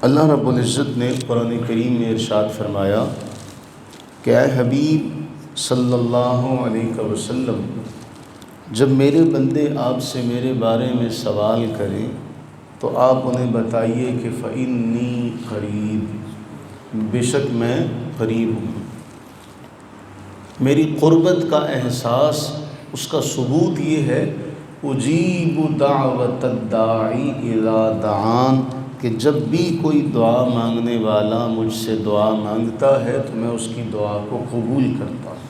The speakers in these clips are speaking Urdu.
اللہ رب العزت نے قرآن کریم میں ارشاد فرمایا کہ اے حبیب صلی اللہ علیہ وسلم، جب میرے بندے آپ سے میرے بارے میں سوال کریں تو آپ انہیں بتائیے کہ فإنی قریب، بے شک میں قریب ہوں۔ میری قربت کا احساس، اس کا ثبوت یہ ہے اجیب دعوت الداعی اذا دعان، کہ جب بھی کوئی دعا مانگنے والا مجھ سے دعا مانگتا ہے تو میں اس کی دعا کو قبول کرتا ہوں۔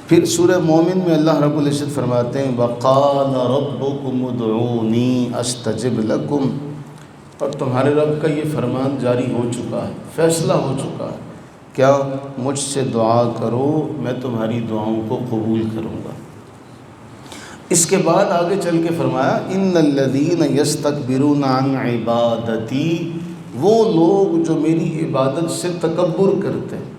پھر سورہ مومن میں اللہ رب العزت فرماتے ہیں وَقَالَ رَبُّكُمُ ادْعُونِي أَسْتَجِبْ لَكُمْ، اور تمہارے رب کا یہ فرمان جاری ہو چکا ہے، فیصلہ ہو چکا ہے، کیا مجھ سے دعا کرو میں تمہاری دعاؤں کو قبول کروں گا۔ اس کے بعد آگے چل کے فرمایا ان الذین یستکبرون عن عبادتی، وہ لوگ جو میری عبادت سے تکبر کرتے ہیں۔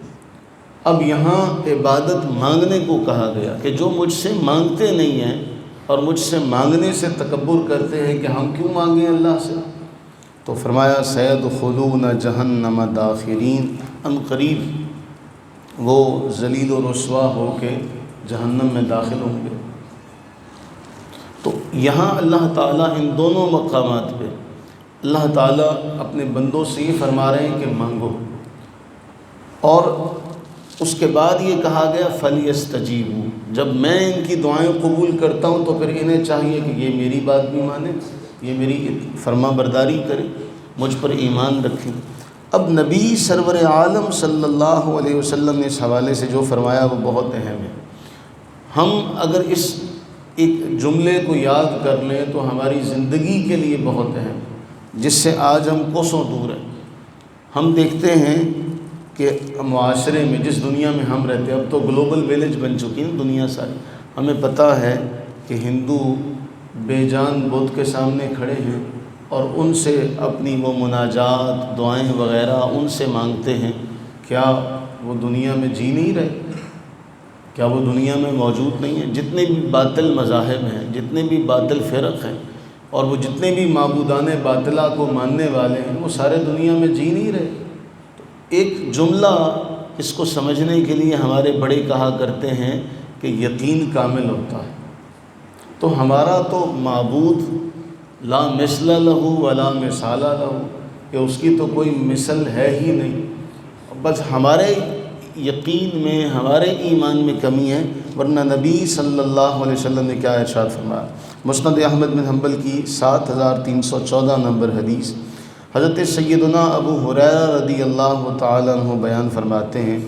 اب یہاں عبادت مانگنے کو کہا گیا کہ جو مجھ سے مانگتے نہیں ہیں اور مجھ سے مانگنے سے تکبر کرتے ہیں کہ ہم کیوں مانگیں اللہ سے، تو فرمایا سیدخلون جہنم داخرین، ان قریب وہ ذلیل و رسوا ہو کے جہنم میں داخل ہوں گے۔ تو یہاں اللہ تعالیٰ ان دونوں مقامات پہ اللہ تعالیٰ اپنے بندوں سے یہ فرما رہے ہیں کہ مانگو، اور اس کے بعد یہ کہا گیا فَلْيَسْتَجِيبُوا، جب میں ان کی دعائیں قبول کرتا ہوں تو پھر انہیں چاہیے کہ یہ میری بات بھی مانیں، یہ میری فرما برداری کریں، مجھ پر ایمان رکھیں۔ اب نبی سرور عالم صلی اللہ علیہ وسلم نے اس حوالے سے جو فرمایا وہ بہت اہم ہے۔ ہم اگر اس ایک جملے کو یاد کر لیں تو ہماری زندگی کے لیے بہت اہم، جس سے آج ہم کوسوں دور ہیں۔ ہم دیکھتے ہیں کہ معاشرے میں جس دنیا میں ہم رہتے ہیں، اب تو گلوبل ویلیج بن چکی ہے دنیا ساری، ہمیں پتہ ہے کہ ہندو بے جان بت کے سامنے کھڑے ہیں اور ان سے اپنی وہ مناجات دعائیں وغیرہ ان سے مانگتے ہیں۔ کیا وہ دنیا میں جی نہیں رہے؟ کیا وہ دنیا میں موجود نہیں ہیں؟ جتنے بھی باطل مذاہب ہیں، جتنے بھی باطل فرق ہیں، اور وہ جتنے بھی معبودان باطلہ کو ماننے والے ہیں، وہ سارے دنیا میں جی نہیں رہے۔ تو ایک جملہ اس کو سمجھنے کے لیے ہمارے بڑے کہا کرتے ہیں کہ یقین کامل ہوتا ہے۔ تو ہمارا تو معبود لا مثل لہ ولا مثال لہ، کہ اس کی تو کوئی مثل ہے ہی نہیں، بس ہمارے یقین میں ہمارے ایمان میں کمی ہے، ورنہ نبی صلی اللہ علیہ وسلم نے کیا ارشاد فرمایا۔ مسند احمد بن حنبل کی 7314 نمبر حدیث، حضرت سیدنا ابو ہریرہ رضی اللہ تعالیٰ عنہ بیان فرماتے ہیں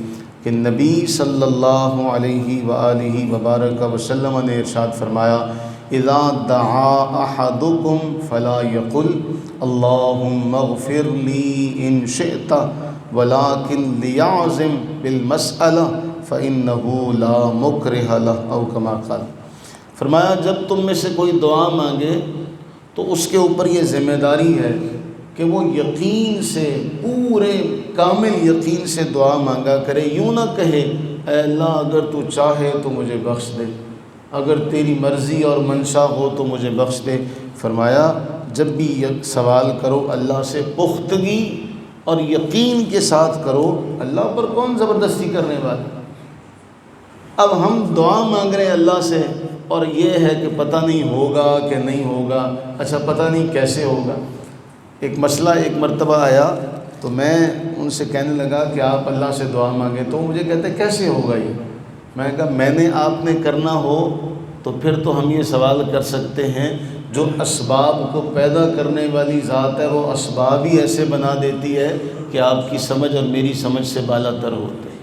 کہ نبی صلی اللہ علیہ وآلہ وبارک وسلم نے ارشاد فرمایا اذا دعا احدکم فلا یقل اللہم اغفر لی ان شئت ولیکن لیعظم بالمسئلہ فإنہ لا مکرہ لہ، او کما قال۔ فرمایا جب تم میں سے کوئی دعا مانگے تو اس کے اوپر یہ ذمہ داری ہے کہ وہ یقین سے، پورے کامل یقین سے دعا مانگا کرے، یوں نہ کہے اے اللہ اگر تو چاہے تو مجھے بخش دے، اگر تیری مرضی اور منشا ہو تو مجھے بخش دے۔ فرمایا جب بھی سوال کرو اللہ سے پختگی اور یقین کے ساتھ کرو، اللہ پر کون زبردستی کرنے والا۔ اب ہم دعا مانگ رہے ہیں اللہ سے اور یہ ہے کہ پتہ نہیں ہوگا کہ نہیں ہوگا، اچھا پتہ نہیں کیسے ہوگا۔ ایک مسئلہ ایک مرتبہ آیا تو میں ان سے کہنے لگا کہ آپ اللہ سے دعا مانگیں، تو مجھے کہتے کیسے ہوگا یہ؟ میں نے کہا میں نے آپ نے کرنا ہو تو پھر تو ہم یہ سوال کر سکتے ہیں، جو اسباب کو پیدا کرنے والی ذات ہے وہ اسباب ہی ایسے بنا دیتی ہے کہ آپ کی سمجھ اور میری سمجھ سے بالا تر ہوتے ہیں۔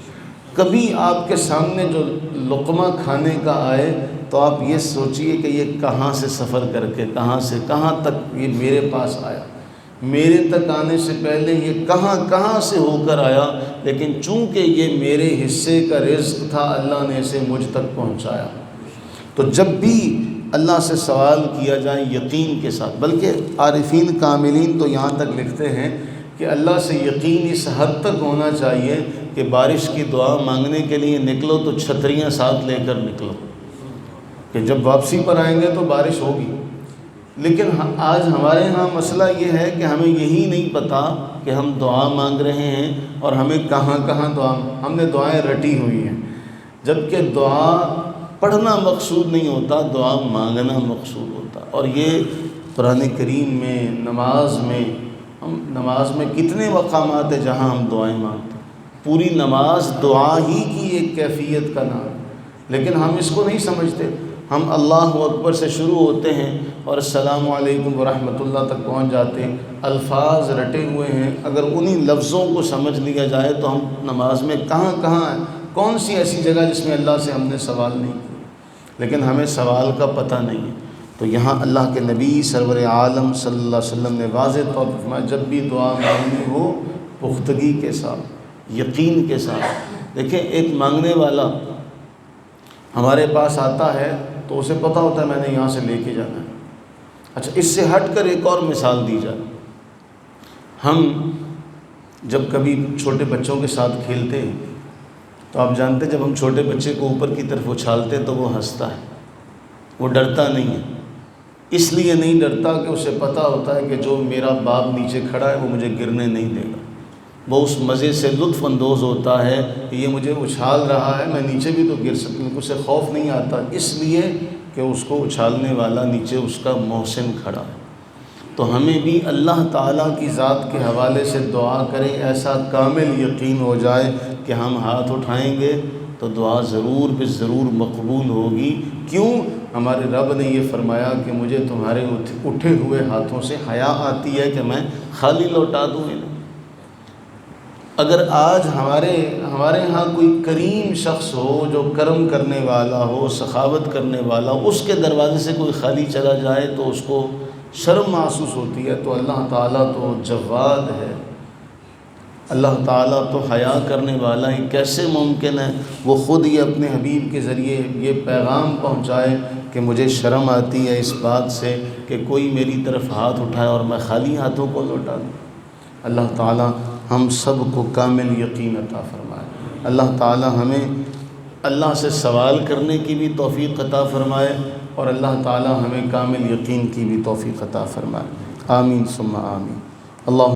کبھی آپ کے سامنے جو لقمہ کھانے کا آئے تو آپ یہ سوچئے کہ یہ کہاں سے سفر کر کے کہاں سے کہاں تک یہ میرے پاس آیا، میرے تک آنے سے پہلے یہ کہاں سے ہو کر آیا، لیکن چونکہ یہ میرے حصے کا رزق تھا اللہ نے اسے مجھ تک پہنچایا۔ تو جب بھی اللہ سے سوال کیا جائے یقین کے ساتھ، بلکہ عارفین کاملین تو یہاں تک لکھتے ہیں کہ اللہ سے یقین اس حد تک ہونا چاہیے کہ بارش کی دعا مانگنے کے لیے نکلو تو چھتریاں ساتھ لے کر نکلو، کہ جب واپسی پر آئیں گے تو بارش ہوگی، لیکن آج ہمارے ہاں مسئلہ یہ ہے کہ ہمیں یہی نہیں پتہ کہ ہم دعا مانگ رہے ہیں اور ہمیں کہاں کہاں ہم نے دعائیں رٹی ہوئی ہیں، جبکہ دعا پڑھنا مقصود نہیں ہوتا، دعا مانگنا مقصود ہوتا۔ اور یہ قرآن کریم میں نماز میں کتنے مقامات ہیں جہاں ہم دعائیں مانگتے ہیں۔ پوری نماز دعا ہی کی ایک کیفیت کا نام ہے، لیکن ہم اس کو نہیں سمجھتے۔ ہم اللہ اکبر سے شروع ہوتے ہیں اور السلام علیکم ورحمۃ اللہ تک پہنچ جاتے ہیں، الفاظ رٹے ہوئے ہیں، اگر انہی لفظوں کو سمجھ لیا جائے تو ہم نماز میں کہاں کون سی ایسی جگہ جس میں اللہ سے ہم نے سوال نہیں کیا، لیکن ہمیں سوال کا پتہ نہیں ہے۔ تو یہاں اللہ کے نبی سرور عالم صلی اللہ علیہ وسلم نے واضح طور پر فرمایا جب بھی دعا مانگنی ہو پختگی کے ساتھ، یقین کے ساتھ۔ دیکھیں ایک مانگنے والا ہمارے پاس آتا ہے تو اسے پتہ ہوتا ہے میں نے یہاں سے لے کے جانا ہے۔ اچھا، اس سے ہٹ کر ایک اور مثال دی جائے، ہم جب کبھی چھوٹے بچوں کے ساتھ کھیلتے ہیں تو آپ جانتے ہیں جب ہم چھوٹے بچے کو اوپر کی طرف اچھالتے ہیں تو وہ ہنستا ہے، وہ ڈرتا نہیں ہے۔ اس لیے نہیں ڈرتا کہ اسے پتہ ہوتا ہے کہ جو میرا باپ نیچے کھڑا ہے وہ مجھے گرنے نہیں دے گا۔ وہ اس مزے سے لطف اندوز ہوتا ہے کہ یہ مجھے اچھال رہا ہے، میں نیچے بھی تو گر سکتا ہوں، اسے خوف نہیں آتا، اس لیے کہ اس کو اچھالنے والا نیچے اس کا محسن کھڑا ہے۔ تو ہمیں بھی اللہ تعالیٰ کی ذات کے حوالے سے دعا کریں، ایسا کامل یقین ہو جائے کہ ہم ہاتھ اٹھائیں گے تو دعا ضرور بے ضرور مقبول ہوگی۔ کیوں؟ ہمارے رب نے یہ فرمایا کہ مجھے تمہارے اٹھے ہوئے ہاتھوں سے حیا آتی ہے کہ میں خالی لوٹا دوں انہیں۔ اگر آج ہمارے ہاں کوئی کریم شخص ہو جو کرم کرنے والا ہو، سخاوت کرنے والا ہو، اس کے دروازے سے کوئی خالی چلا جائے تو اس کو شرم محسوس ہوتی ہے، تو اللہ تعالیٰ تو جواد ہے، اللہ تعالیٰ تو حیا کرنے والا ہے۔ کیسے ممکن ہے وہ خود یہ اپنے حبیب کے ذریعے یہ پیغام پہنچائے کہ مجھے شرم آتی ہے اس بات سے کہ کوئی میری طرف ہاتھ اٹھائے اور میں خالی ہاتھوں کو لوٹا دوں۔ اللہ تعالیٰ ہم سب کو کامل یقین عطا فرمائے۔ اللہ تعالیٰ ہمیں اللہ سے سوال کرنے کی بھی توفیق عطا فرمائے اور اللہ تعالیٰ ہمیں کامل یقین کی بھی توفیق عطا فرمائے۔ آمین ثم آمین۔ اللہ